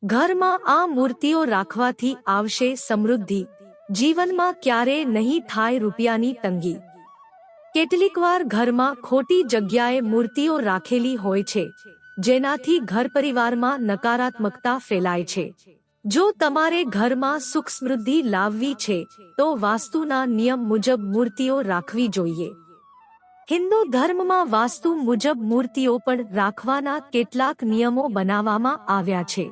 ઘરમાં આ મૂર્તિઓ રાખવાથી આવશે સમૃદ્ધિ, જીવનમાં ક્યારે નહીં થાય રૂપિયાની તંગી। કેટલીકવાર ઘરમાં ખોટી જગ્યાએ મૂર્તિઓ રાખેલી હોય છે, જેનાથી ઘર પરિવારમાં નકારાત્મકતા ફેલાય છે। જો તમારે ઘરમાં સુખ સમૃદ્ધિ લાવવી છે, તો વાસ્તુના નિયમ મુજબ મૂર્તિઓ રાખવી જોઈએ। હિન્દુ ધર્મમાં વાસ્તુ મુજબ મૂર્તિઓ પણ રાખવાના કેટલાક નિયમો બનાવવામાં આવ્યા છે।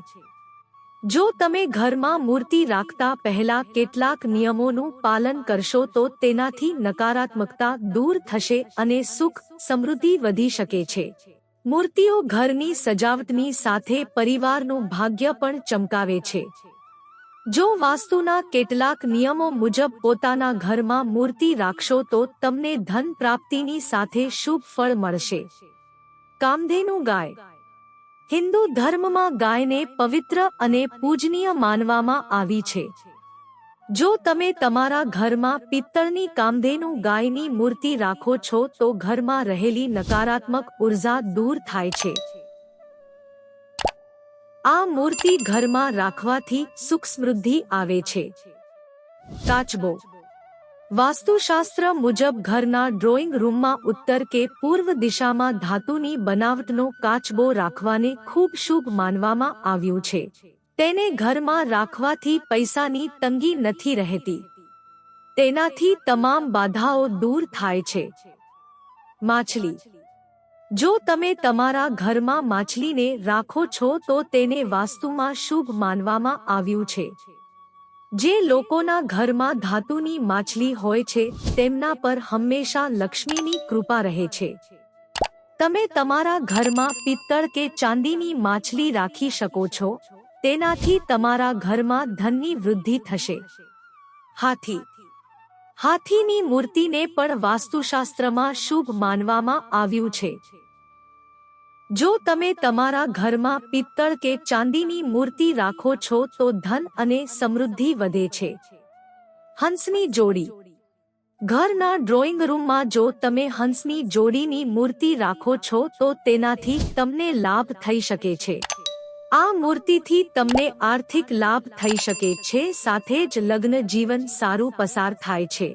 જો તમે ઘરમાં મૂર્તિ રાખતા પહેલા કેટલાક નિયમોનું પાલન કરશો તો તેનાથી નકારાત્મકતા દૂર થશે અને સુખ સમૃદ્ધિ વધી શકે છે। મૂર્તિઓ ઘરની સજાવટની સાથે પરિવારનું ભાગ્ય પણ ચમકાવે છે। જો વાસ્તુના કેટલાક નિયમો મુજબ પોતાના ઘરમાં મૂર્તિ રાખશો તો તમને ધન પ્રાપ્તિની સાથે શુભ ફળ મળશે। કામધેનુ ગાય। હિન્દુ ધર્મમાં ગાયને પવિત્ર અને પૂજનીય માનવામાં આવી છે। જો તમે તમારા ઘરમાં પિત્તળની કામધેનુ ગાયની મૂર્તિ રાખો છો તો ઘરમાં રહેલી નકારાત્મક ઉર્જા દૂર થાય છે। આ મૂર્તિ ઘરમાં રાખવાથી સુખ સમૃદ્ધિ આવે છે। કાચબો। વાસ્તુશાસ્ત્ર મુજબ ઘરના ડ્રોઈંગ રૂમમાં ઉત્તર કે પૂર્વ દિશામાં ધાતુની બનાવટનો કાચબો રાખવાને ખૂબ શુભ માનવામાં આવ્યું છે। તેને ઘરમાં રાખવાથી પૈસાની તંગી નથી રહેતી, તેનાથી તમામ બાધાઓ દૂર થાય છે। માછલી। જો તમે તમારા ઘરમાં માછલીને રાખો છો તો તેને વાસ્તુમાં શુભ માનવામાં આવ્યું છે। જે લોકોના ઘરમાં ધાતુની માછલી હોય છે તેમના પર હંમેશા લક્ષ્મીની કૃપા રહે છે। તમે તમારા ઘરમાં પિત્તળ કે ચાંદીની માછલી રાખી શકો છો, તેનાથી તમારા ઘરમાં ધનની વૃદ્ધિ થશે। હાથી। હાથીની મૂર્તિને પણ વાસ્તુશાસ્ત્રમાં શુભ માનવામાં આવ્યું છે। જો તમે તમારા ઘરમાં પિત્તળ કે ચાંદીની મૂર્તિ રાખો છો તો ધન અને સમૃદ્ધિ વધે છે। હંસની જોડી। ઘરના ડ્રોઈંગ રૂમમાં જો તમે હંસની જોડીની મૂર્તિ રાખો છો તો તેનાથી તમને લાભ થઈ શકે છે। આ મૂર્તિથી તમને આર્થિક લાભ થઈ શકે છે, સાથે જ લગ્ન જીવન સારું પસાર થાય છે।